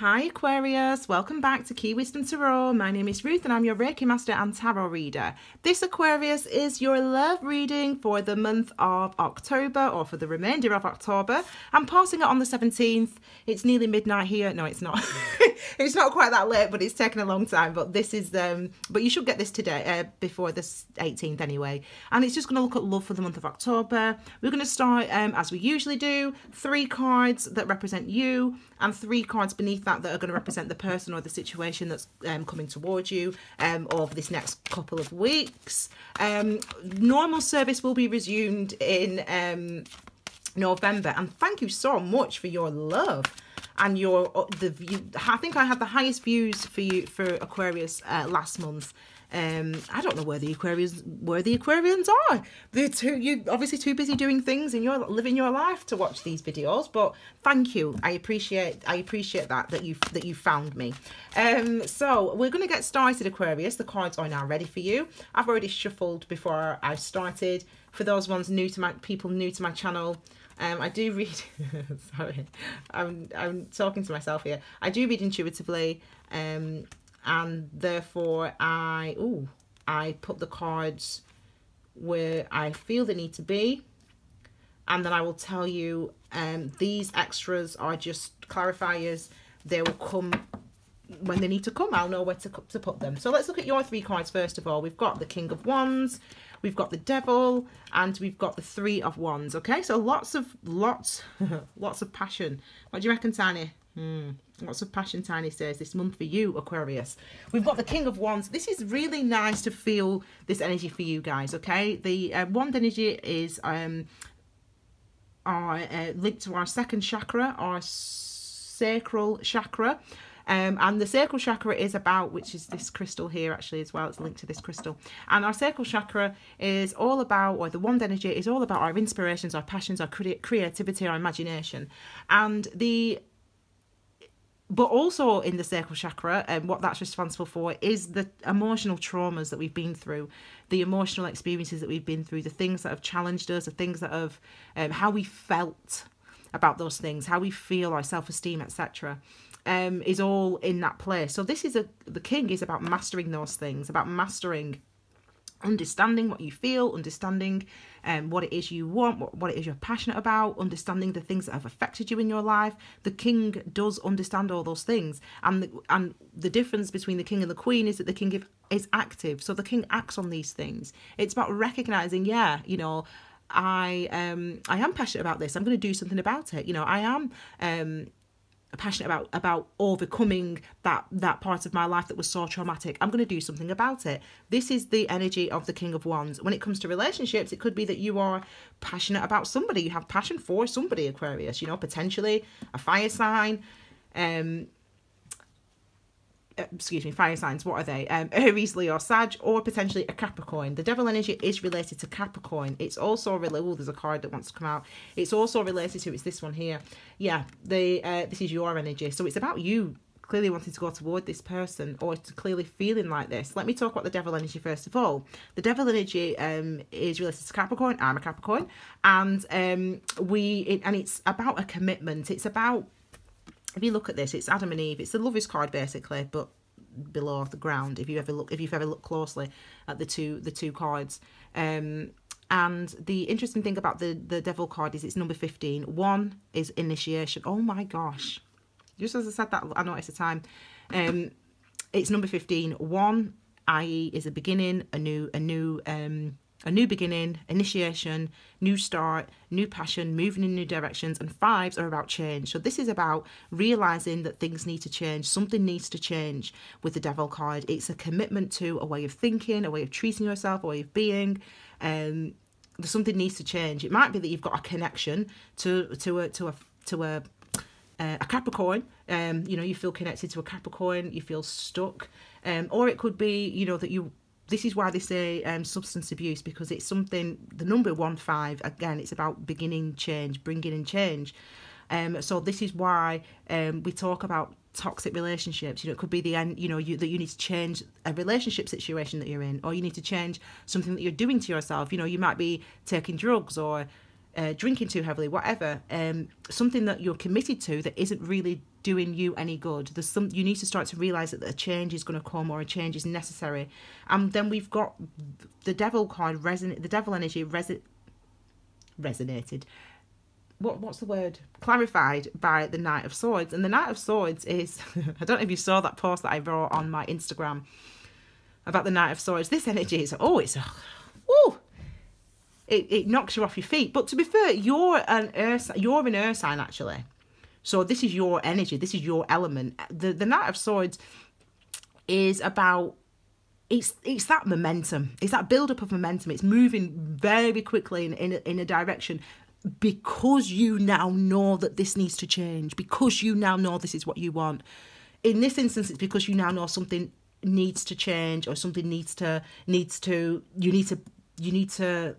Hi Aquarius, welcome back to Key Wisdom Tarot. My name is Ruth and I'm your Reiki Master and Tarot Reader. This Aquarius is your love reading for the month of October, or for the remainder of October. I'm pausing it on the 17th. It's nearly midnight here. No, it's not. It's not quite that late, but it's taken a long time. But this is, but you should get this today, before the 18th anyway. And it's just going to look at love for the month of October. We're going to start, as we usually do, 3 cards that represent you, and 3 cards beneath that are going to represent the person or the situation that's coming towards you over this next couple of weeks. Normal service will be resumed in November, and thank you so much for your love and I think I had the highest views for Aquarius last month. I don't know where the Aquarians are. You're obviously too busy doing things and you're living your life to watch these videos. But thank you. I appreciate that you found me. So we're going to get started, Aquarius. The cards are now ready for you. I've already shuffled before I started. For those ones new to my channel, I do read. Sorry, I'm talking to myself here. I do read intuitively. And therefore I put the cards where I feel they need to be, and then I will tell you these extras are just clarifiers. They will come when they need to come. I'll know where to put them. So let's look at your 3 cards first of all. We've got the King of Wands, we've got the Devil, and we've got the 3 of Wands. Okay, so lots of passion. What do you reckon, Tiny? Lots of passion, Tiny says, this month for you, Aquarius. We've got the King of Wands. This is really nice to feel this energy for you guys, okay? The Wand energy is linked to our second chakra, our sacral chakra. And the sacral chakra is about, which is this crystal here actually as well, it's linked to this crystal. And our sacral chakra is all about, or the Wand energy is all about our inspirations, our passions, our creativity, our imagination. But also in the sacral chakra, what that's responsible for is the emotional traumas that we've been through, the emotional experiences that we've been through, the things that have challenged us, the things that have, how we felt about those things, how we feel, our self-esteem, etc. Is all in that place. So this is the King is about mastering those things, about mastering understanding what you feel, understanding what it is you want, what it is you're passionate about, understanding the things that have affected you in your life. The King does understand all those things, and the difference between the King and the Queen is that the King is active, so the King acts on these things. It's about recognizing, yeah, you know, I am passionate about this, I'm going to do something about it. You know, I am passionate about overcoming that part of my life that was so traumatic. I'm going to do something about it. This is the energy of the King of Wands. When it comes to relationships, it could be that you are passionate about somebody. You have passion for somebody, Aquarius, you know, potentially a fire sign. Fire signs, what are they? Aries, Leo, Sag, or potentially a Capricorn. The Devil energy is related to Capricorn. It's also related, there's a card that wants to come out. It's also related to, it's this one here. Yeah, this is your energy. So it's about you clearly wanting to go toward this person, or to clearly feeling like this. Let me talk about the Devil energy first of all. The Devil energy is related to Capricorn. I'm a Capricorn. And it's about a commitment. It's about, if you look at this, it's Adam and Eve. It's the Lovers card basically, but below the ground. If you've ever looked closely at the two cards. And the interesting thing about the Devil card is it's number 15. 1 is initiation. Oh my gosh! Just as I said that, I noticed the time. It's number 15. 1, i.e., is a beginning, a new beginning, initiation, new start, new passion, moving in new directions, and 5s are about change. So this is about realizing that things need to change. Something needs to change with the Devil card. It's a commitment to a way of thinking, a way of treating yourself, a way of being. Something needs to change. It might be that you've got a connection to a Capricorn. You know, you feel connected to a Capricorn. You feel stuck, or it could be, you know, that you. This is why they say substance abuse, because it's something, the number 15, again, it's about beginning change, bringing in change. So this is why we talk about toxic relationships. You know, it could be the end, you know, that you need to change a relationship situation that you're in, or you need to change something that you're doing to yourself. You know, you might be taking drugs, or drinking too heavily, whatever, something that you're committed to that isn't really doing you any good. You need to start to realize that a change is going to come, or a change is necessary. And then we've got the devil card, the devil energy resonated. What's the word? Clarified by the Knight of Swords. And the Knight of Swords is, I don't know if you saw that post that I wrote on my Instagram about the Knight of Swords. This energy is, it knocks you off your feet. But to be fair, you're an earth sign, actually. So this is your energy. This is your element. The Knight of Swords is about, it's that momentum. It's that build-up of momentum. It's moving very quickly in a direction, because you now know that this needs to change, because you now know this is what you want. In this instance, it's because you now know something needs to change, or something you need to,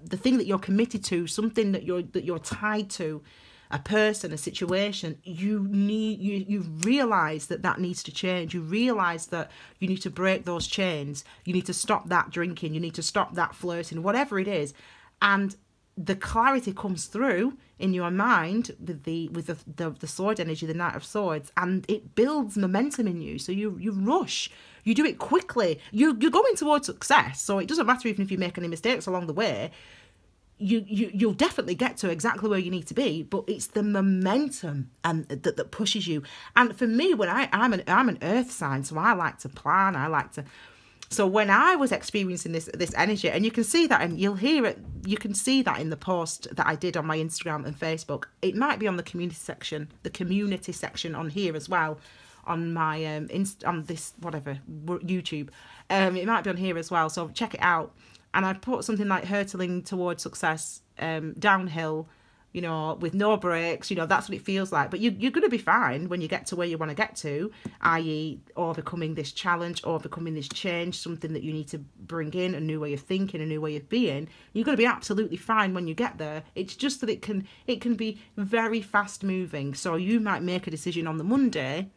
the thing that you're committed to, something that you're tied to, a person, a situation, you realize that needs to change. You realize that you need to break those chains. You need to stop that drinking. You need to stop that flirting, whatever it is. And the clarity comes through in your mind with the sword energy, the Knight of Swords, and it builds momentum in you. So you rush, you do it quickly. You're going towards success. So it doesn't matter even if you make any mistakes along the way. You'll definitely get to exactly where you need to be. But it's the momentum and that pushes you. And for me, when I'm an earth sign, so I like to plan. So when I was experiencing this energy, and you can see that, and you'll hear it, you can see that in the post that I did on my Instagram and Facebook. It might be on the community section on here as well, on my on this whatever YouTube. It might be on here as well, so check it out. And I put something like hurtling towards success, downhill, with no brakes, that's what it feels like. But you're going to be fine when you get to where you want to get to, i.e. overcoming this challenge, overcoming this change, something that you need to bring in, a new way of thinking, a new way of being. You're going to be absolutely fine when you get there. It's just that it can be very fast moving. So you might make a decision on the Monday.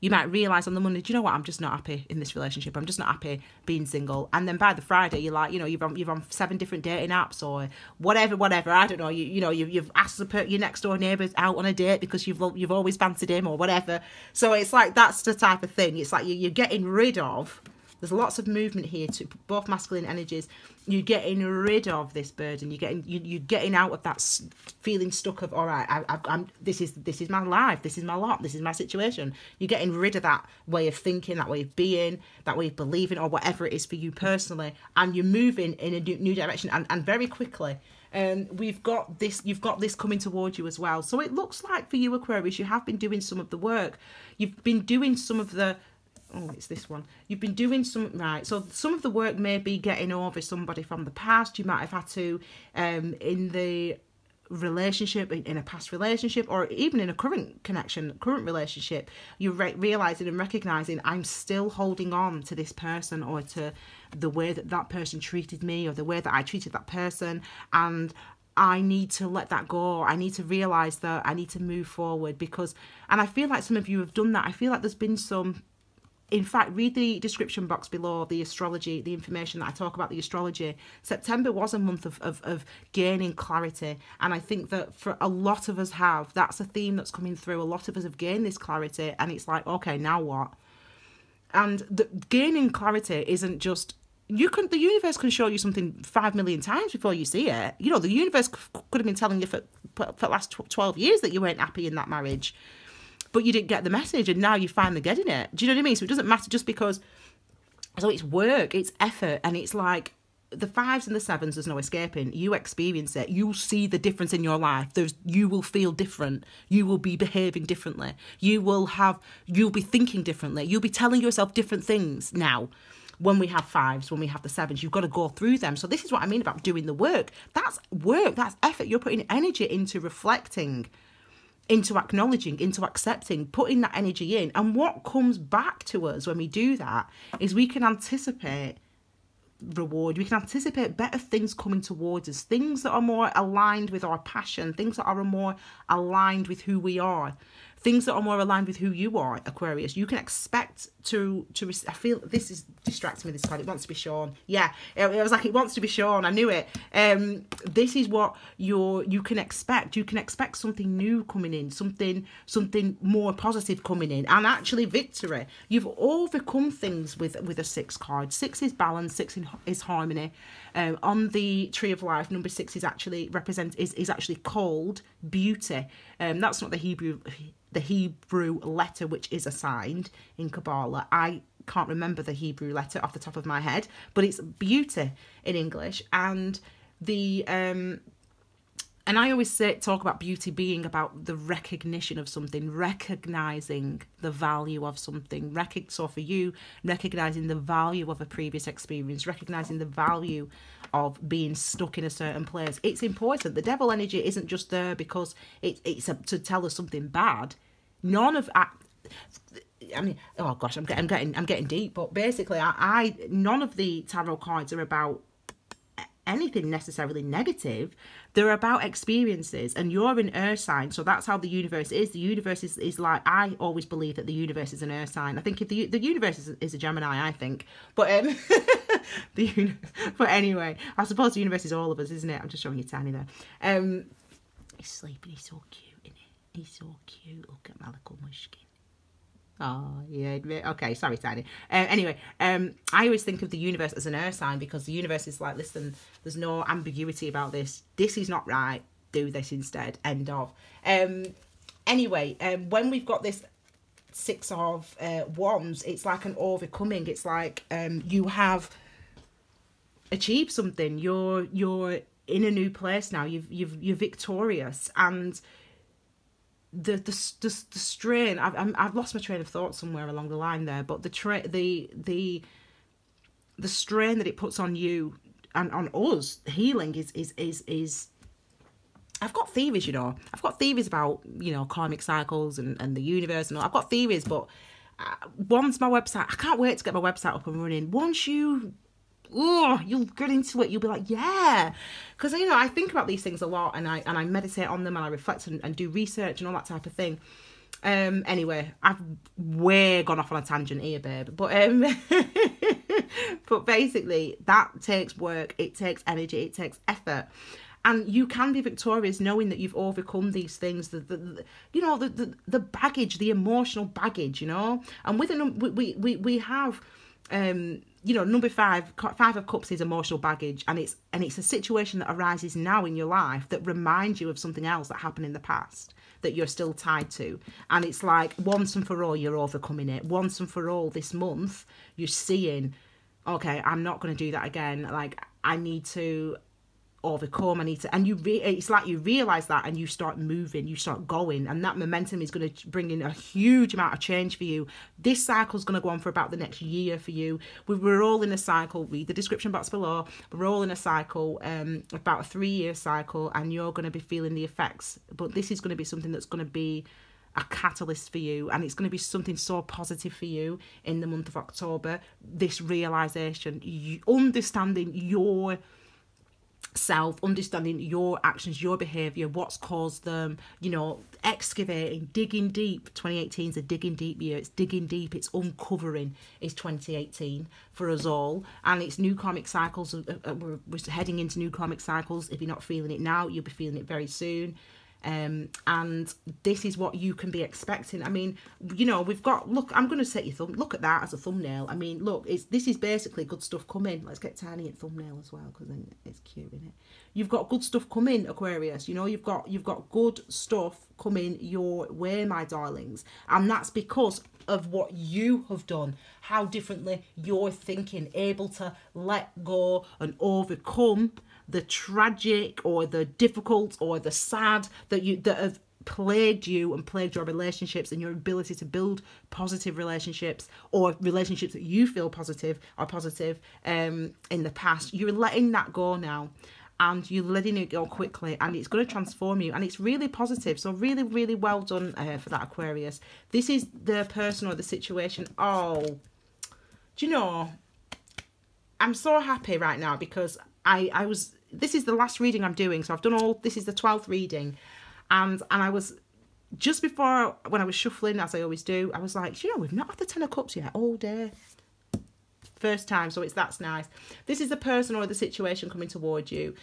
You might realise on the Monday, do you know what? I'm just not happy in this relationship. I'm just not happy being single. And then by the Friday, you're like, you're on 7 different dating apps or whatever. I don't know. You've asked your next door neighbours out on a date because you've always fancied him or whatever. So it's like that's the type of thing. It's like you're getting rid of. There's lots of movement here to both masculine energies. You're getting rid of this burden. You're getting out of that feeling stuck of, all right, this is my life. This is my lot. This is my situation. You're getting rid of that way of thinking, that way of being, that way of believing, or whatever it is for you personally. And you're moving in a new direction, and very quickly. You've got this coming towards you as well. So it looks like for you, Aquarius, you have been doing some of the work. You've been doing some of the, it's this one. You've been doing right. So some of the work may be getting over somebody from the past. You might have had to, in the relationship, in a past relationship, or even in a current relationship, you're realizing and recognizing, I'm still holding on to this person, or to the way that person treated me, or the way that I treated that person, and I need to let that go. I need to realize that I need to move forward, and I feel like some of you have done that. I feel like there's been some. In fact, read the description box below, the astrology, the information that I talk about, the astrology. September was a month of gaining clarity. And I think that for a lot of us that's a theme that's coming through. A lot of us have gained this clarity, and it's like, okay, now what? And the gaining clarity isn't just, the universe can show you something 5 million times before you see it. The universe could have been telling you for the last 12 years that you weren't happy in that marriage. But you didn't get the message, and now you're finally getting it. Do you know what I mean? So it doesn't matter just because. So it's work, it's effort, and it's like the 5s and the 7s. There's no escaping. You experience it. You'll see the difference in your life. You will feel different. You will be behaving differently. You'll be thinking differently. You'll be telling yourself different things now. When we have 5s, when we have the 7s, you've got to go through them. So this is what I mean about doing the work. That's work. That's effort. You're putting energy into reflecting, into acknowledging, into accepting, putting that energy in. And what comes back to us when we do that is we can anticipate reward. We can anticipate better things coming towards us, things that are more aligned with our passion, things that are more aligned with who we are, things that are more aligned with who you are, Aquarius. You can expect to I feel this is distracting me, this card. It wants to be shown. Yeah, it was like it wants to be shown. I knew it. This is what you can expect. You can expect something new coming in, something more positive coming in, and actually victory. You've overcome things with a 6 card. 6 is balance, 6 is harmony. On the Tree of Life, number 6 is actually is actually called beauty. That's not the Hebrew letter which is assigned in Kabbalah. I can't remember the Hebrew letter off the top of my head, but it's beauty in English. And and I always talk about beauty being about the recognition of something, recognizing the value of something. So for you, recognizing the value of a previous experience, recognizing the value of being stuck in a certain place. It's important. The devil energy isn't just there because it's to tell us something bad. None of I mean, oh gosh, I'm getting deep. But basically, none of the tarot cards are about anything necessarily negative. They're about experiences, and you're an earth sign, so that's how the universe is. The universe is like, I always believe that the universe is an earth sign. I think if the universe is a Gemini, I think, but but anyway, I suppose the universe is all of us, isn't it? I'm just showing you Tiny there. He's sleeping. He's so cute, isn't he? He's so cute. Look at my little mushkin. Oh, yeah. Okay, sorry, Tiny. Anyway, I always think of the universe as an earth sign because the universe is like, listen, there's no ambiguity about this. This is not right. Do this instead. End of. Anyway, when we've got this 6 of Wands, it's like an overcoming. It's like you have achieved something. You're in a new place now. You're victorious, and the strain, I've lost my train of thought somewhere along the line there, but the strain that it puts on you and on us healing is I've got theories, I've got theories about, karmic cycles and the universe and all. I've got theories, but once my website, I can't wait to get my website up and running. Once you'll get into it, you'll be like, yeah, because I think about these things a lot, and I meditate on them, and I reflect and do research and all that type of thing. Anyway, I've way gone off on a tangent here, babe, but but basically that takes work, it takes energy, it takes effort. And you can be victorious knowing that you've overcome these things, the baggage, the emotional baggage, And with we have, number 5 of Cups is emotional baggage, and it's a situation that arises now in your life that reminds you of something else that happened in the past that you're still tied to. And it's like, once and for all, you're overcoming it. Once and for all, this month, you're seeing, okay, I'm not going to do that again. Like, I need to overcome. It's like you realize that, and you start moving, you start going, and that momentum is going to bring in a huge amount of change for you. This cycle is going to go on for about the next year for you. We're all in a cycle. Read the description box below. We're all in a cycle, about a 3-year cycle, and you're going to be feeling the effects. But this is going to be something that's going to be a catalyst for you, and it's going to be something so positive for you in the month of October. This realization, understanding your self, understanding your actions, your behavior, what's caused them, excavating, digging deep. 2018 is a digging deep year. It's digging deep, it's uncovering, is 2018 for us all. And it's new karmic cycles. We're heading into new karmic cycles. If you're not feeling it now, you'll be feeling it very soon. And this is what you can be expecting. I mean, we've got, look, I'm going to set you look at that as a thumbnail. I mean, look, this is basically good stuff coming. Let's get Tiny at thumbnail as well, because then it's cute, isn't it? You've got good stuff coming, Aquarius. You've got good stuff coming your way, my darlings. And that's because of what you have done, how differently you're thinking, able to let go and overcome the tragic or the difficult or the sad that have plagued you and plagued your relationships, and your ability to build positive relationships, or relationships that you feel positive in the past. You're letting that go now, and you're letting it go quickly, and it's going to transform you, and it's really positive. So really, really well done for that, Aquarius. This is the person or the situation. Oh, do you know, I'm so happy right now because I was, this is the last reading I'm doing. So I've done all, this is the 12th reading. And I was, just before, when I was shuffling, as I always do, I was like, you know, we've not had the 10 of Cups yet all day. First time, so that's nice. This is the person or the situation coming toward you.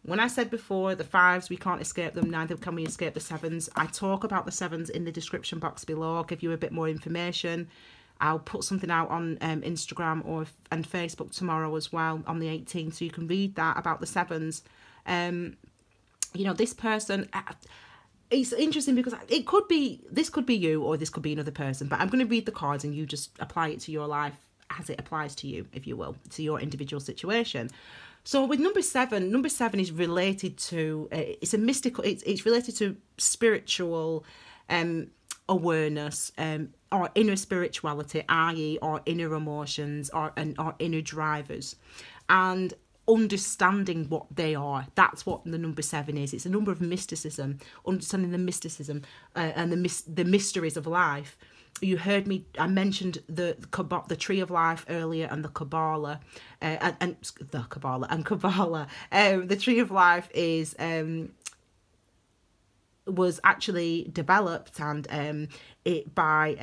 When I said before, the 5s, we can't escape them, neither can we escape the 7s. I talk about the 7s in the description box below. I'll give you a bit more information. I'll put something out on Instagram and Facebook tomorrow as well on the 18th, so you can read that about the 7s. You know, this person, it's interesting because it could be, this could be you or this could be another person, but I'm going to read the cards and you just apply it to your life as it applies to you, if you will, to your individual situation. So with number 7 is related to, it's a mystical, it's related to spiritual awareness, or inner spirituality, i.e. our inner emotions, our inner drivers, and understanding what they are. That's what the number 7 is. It's a number of mysticism, understanding the mysticism and the mysteries of life. You heard me, I mentioned the tree of life earlier, and the Kabbalah, and the Kabbalah and Kabbalah. The tree of life is was actually developed and it by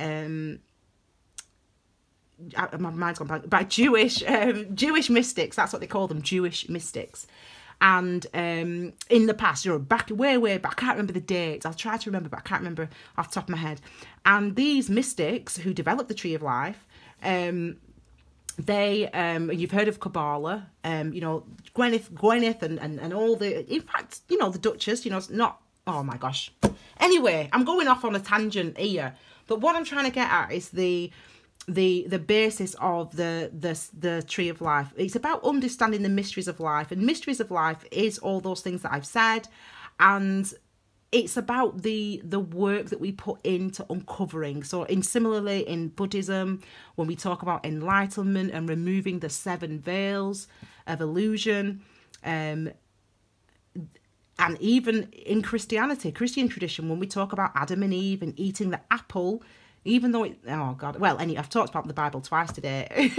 my mind's gone blank, by Jewish mystics. That's what they call them, Jewish mystics. And in the past, you know, back way back, I can't remember the dates. I'll try to remember, but I can't remember off the top of my head. And these mystics who developed the tree of life, they you've heard of Kabbalah, you know, Gwyneth and all the, in fact, you know, the Duchess, you know, it's not, oh my gosh. Anyway, I'm going off on a tangent here, but what I'm trying to get at is the basis of the tree of life. It's about understanding the mysteries of life, and mysteries of life is all those things that I've said, and it's about the work that we put into uncovering. So similarly in Buddhism, when we talk about enlightenment and removing the 7 veils of illusion, and even in Christian tradition, when we talk about Adam and Eve and eating the apple, even though oh God, well, anyway, I've talked about the Bible twice today.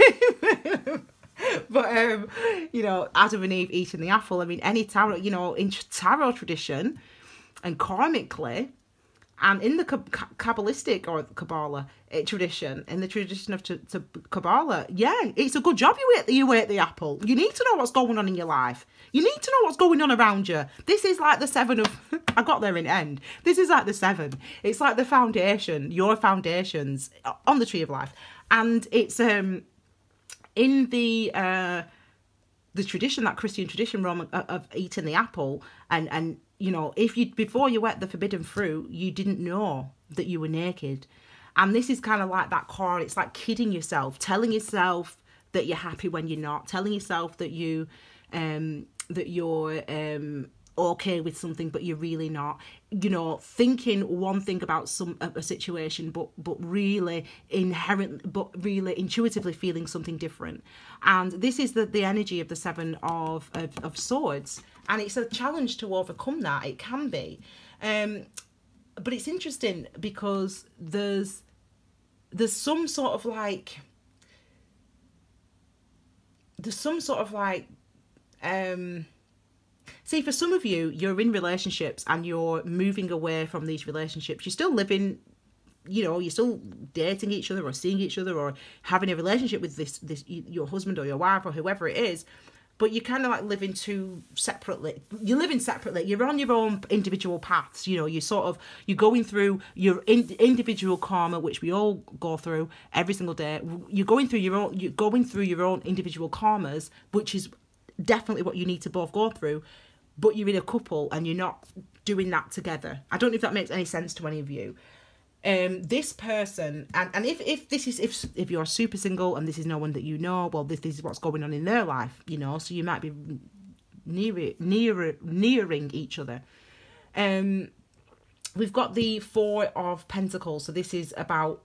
But, you know, Adam and Eve eating the apple, I mean, any tarot, you know, in tarot tradition and karmically, and in the Kabbalistic or Kabbalah tradition, in the tradition of Kabbalah, yeah, it's a good job you ate the apple. You need to know what's going on in your life. You need to know what's going on around you. This is like the 7 of, I got there in the end. This is like the 7. It's like the foundation, your foundations on the tree of life. And it's in the tradition, that Christian tradition, of eating the apple, and you know, if you, before you ate the forbidden fruit, you didn't know that you were naked. And this is kind of like that core. It's like kidding yourself, telling yourself that you're happy when you're not, telling yourself that you're okay with something, but you're really not. You know, thinking one thing about a situation, but really intuitively feeling something different. And this is the energy of the 7 of swords, and it's a challenge to overcome that. It can be, but it's interesting because there's some sort of like see, for some of you, you're in relationships and you're moving away from these relationships. You're still living, you know, you're still dating each other or seeing each other or having a relationship with this your husband or your wife or whoever it is, but you're kind of like living separately. You're living separately. You're on your own individual paths. You know, you're going through your individual karma, which we all go through every single day. You're going through your own individual karmas, which is definitely what you need to both go through. But you're in a couple and you're not doing that together. I don't know if that makes any sense to any of you. This person, and if you're super single and this is no one that you know, well, this is what's going on in their life, you know, so you might be nearing each other. We've got the 4 of Pentacles, so this is about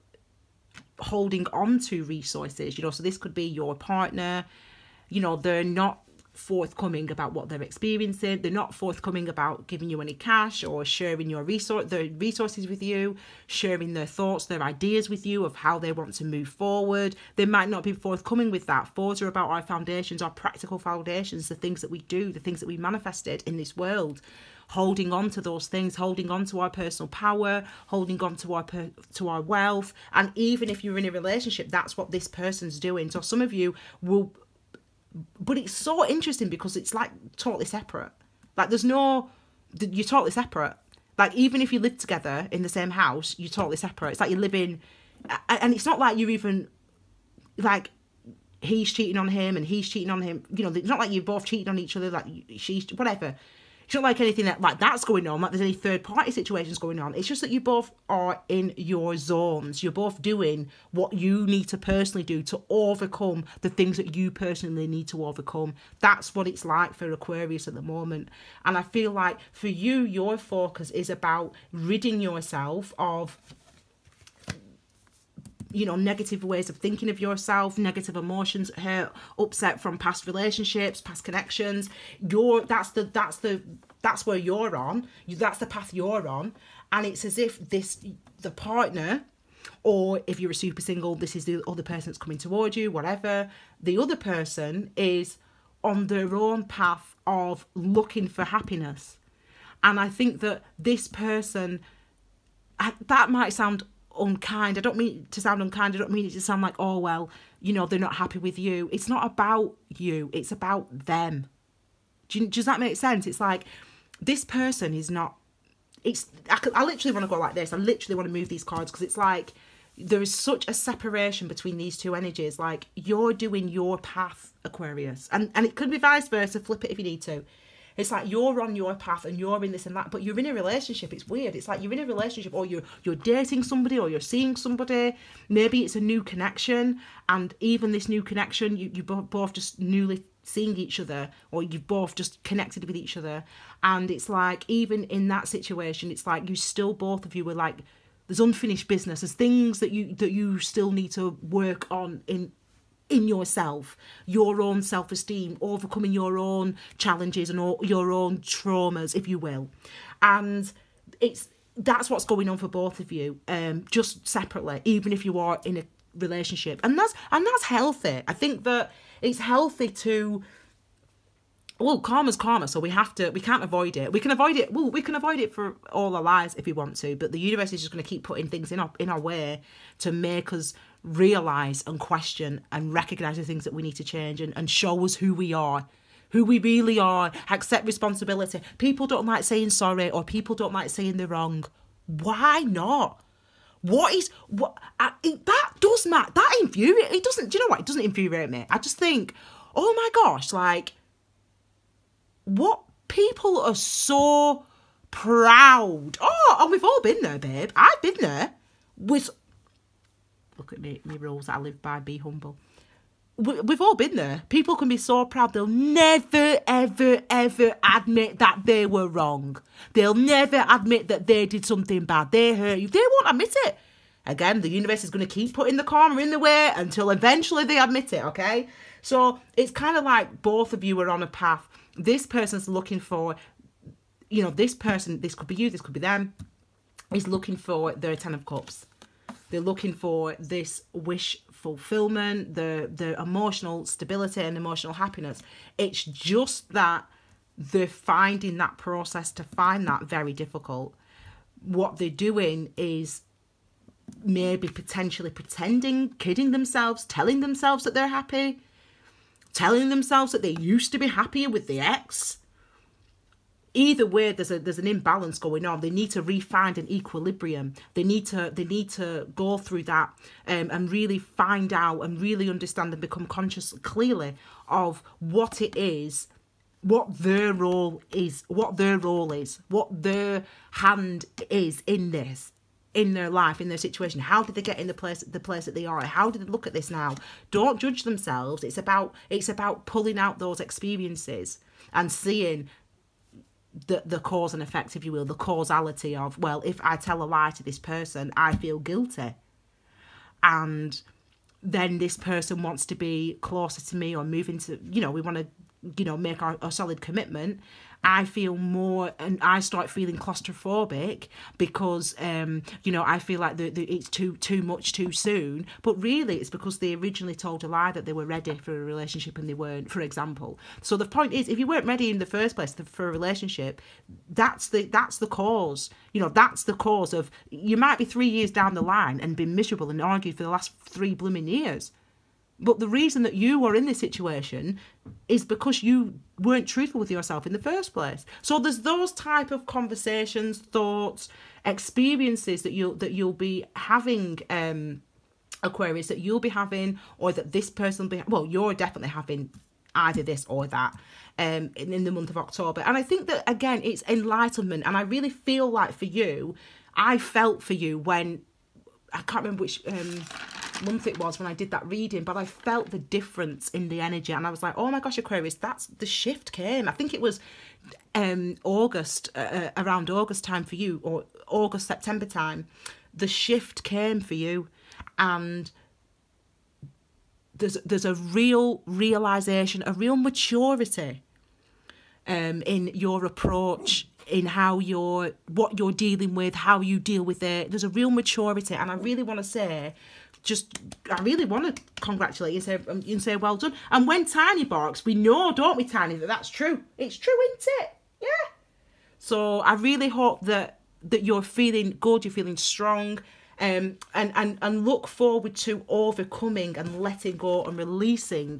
holding on to resources, you know, so this could be your partner, you know, they're not forthcoming about what they're experiencing. They're not forthcoming about giving you any cash or sharing their resources with you, sharing their thoughts, their ideas with you of how they want to move forward. They might not be forthcoming with that. Fours are about our foundations, our practical foundations, the things that we do, the things that we manifested in this world. Holding on to those things, holding on to our personal power, holding on to our wealth. And even if you're in a relationship, that's what this person's doing. So some of you will, but it's so interesting because it's like totally separate. Like you're totally separate. Like even if you live together in the same house, you're totally separate. It's like you're living, and it's not like you're even like he's cheating on him and he's cheating on him. You know, it's not like you're both cheating on each other. Like she's whatever. It's not like anything that's going on, like there's any third party situations going on. It's just that you both are in your zones. You're both doing what you need to personally do to overcome the things that you personally need to overcome. That's what it's like for Aquarius at the moment. And I feel like for you, your focus is about ridding yourself of, you know, negative ways of thinking of yourself, negative emotions, hurt, upset from past relationships, past connections. That's where you're on. That's the path you're on. And it's as if the partner, or if you're a super single, this is the other person that's coming toward you, whatever. The other person is on their own path of looking for happiness. And I think that this person, that might sound unkind. I don't mean to sound unkind. I don't mean it to sound like, oh, well, you know, they're not happy with you. It's not about you. It's about them. Does that make sense? It's like this person is not, I literally want to go like this. I literally want to move these cards because it's like there is such a separation between these two energies. Like you're doing your path, Aquarius. And it could be vice versa. Flip it if you need to. It's like you're on your path and you're in this and that, but you're in a relationship. It's weird. It's like you're in a relationship, or you're dating somebody, or you're seeing somebody. Maybe it's a new connection, and even this new connection, you both just newly seeing each other, or you've both just connected with each other. And it's like even in that situation, it's like you still, both of you were like, there's unfinished business. There's things that you still need to work on in yourself, your own self-esteem, overcoming your own challenges and all your own traumas, if you will. And that's what's going on for both of you, just separately, even if you are in a relationship. And that's healthy. I think that it's healthy to, well, karma's karma, so we can't avoid it. We can avoid it. Well, we can avoid it for all our lives if we want to, but the universe is just going to keep putting things in our way to make us realize and question and recognize the things that we need to change, and show us who we are, who we really are. Accept responsibility. People don't like saying sorry, or people don't like saying they're wrong. Why not? That does matter. That infuriates. It doesn't. Do you know what? It doesn't infuriate me. I just think, oh my gosh, like, what people are so proud. Oh, and we've all been there, babe. I've been there. Look at me rules that I live by. Be humble. We've all been there. People can be so proud. They'll never, ever, ever admit that they were wrong. They'll never admit that they did something bad. They hurt you. They won't admit it. Again, the universe is going to keep putting the karma in the way until eventually they admit it, okay? So it's kind of like both of you are on a path. This person's looking for, you know, this person, this could be you, this could be them, is looking for their 10 of cups. They're looking for this wish fulfillment, the emotional stability and emotional happiness. It's just that they're finding that process to find that very difficult. What they're doing is maybe potentially pretending, kidding themselves, telling themselves that they're happy, telling themselves that they used to be happier with the ex. Either way, there's an imbalance going on. They need to re-find an equilibrium. They need to go through that and really find out and really understand and become conscious clearly of what it is, what their role is, what their hand is in this, in their life, in their situation. How did they get in the place that they are? How did they look at this now? Don't judge themselves. It's about pulling out those experiences and seeing the cause and effect, if you will, the causality of, well, if I tell a lie to this person, I feel guilty. And then this person wants to be closer to me or move into, you know, we want to make a solid commitment, I feel more, and I start feeling claustrophobic because, I feel like it's too much too soon. But really, it's because they originally told a lie that they were ready for a relationship and they weren't, for example. So the point is, if you weren't ready in the first place for a relationship, that's the cause. That's the cause of, you might be 3 years down the line and been miserable and argued for the last 3 blooming years. But the reason that you are in this situation is because you weren't truthful with yourself in the first place. So there's those type of conversations, thoughts, experiences that you'll be having, Aquarius, that you'll be having, or that this person will be. Well, you're definitely having either this or that in the month of October. And I think that, again, it's enlightenment. And I really feel like for you, I felt for you when, I can't remember which month it was when I did that reading, but I felt the difference in the energy, and I was like, oh my gosh, Aquarius, that's the shift came. I think it was August, around August time for you, or August, September time. The shift came for you, and there's a real realization, a real maturity in your approach, in what you're dealing with, how you deal with it. There's a real maturity, and I really want to say, I really want to congratulate you and say well done. And when Tiny barks, we know, don't we, Tiny, that's true. It's true, isn't it? Yeah. So I really hope that you're feeling good, you're feeling strong, and look forward to overcoming and letting go and releasing,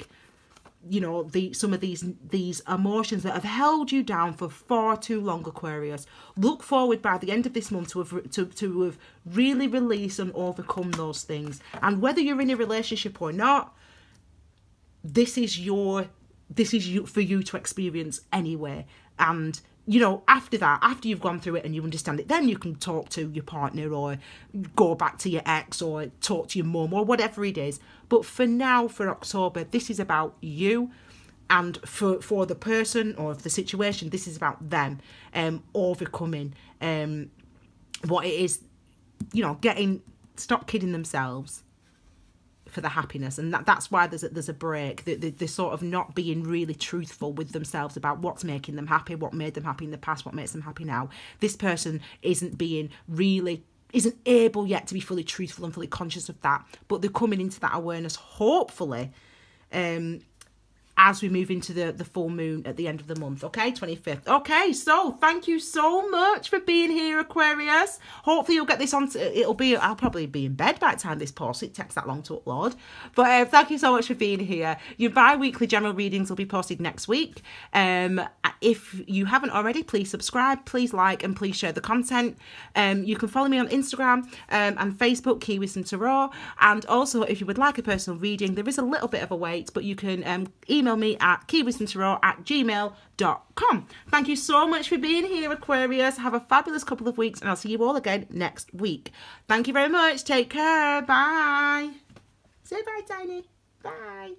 some of these emotions that have held you down for far too long, Aquarius. Look forward by the end of this month to have really released and overcome those things. And whether you're in a relationship or not, this is for you to experience anyway. And after that, after you've gone through it and you understand it, then you can talk to your partner or go back to your ex or talk to your mum or whatever it is. But for now, for October, this is about you. And for the person or the situation, this is about them overcoming what it is, stop kidding themselves for the happiness. And that's why there's a break. They're sort of not being really truthful with themselves about what's making them happy, what made them happy in the past, what makes them happy now. This person isn't able yet to be fully truthful and fully conscious of that, but they're coming into that awareness, hopefully, as we move into the full moon at the end of the month, okay, 25th. Okay, so thank you so much for being here, Aquarius. Hopefully you'll get this on, I'll probably be in bed by the time this posts, it takes that long to upload. But thank you so much for being here. Your bi-weekly general readings will be posted next week. If you haven't already, please subscribe, please like, and please share the content. You can follow me on Instagram and Facebook, Key Wisdom Tarot. And also, if you would like a personal reading, there is a little bit of a wait, but you can email me at keywisdomtarot@gmail.com. Thank you so much for being here, Aquarius. Have a fabulous couple of weeks, and I'll see you all again next week. Thank you very much. Take care. Bye. Say bye, Tiny. Bye.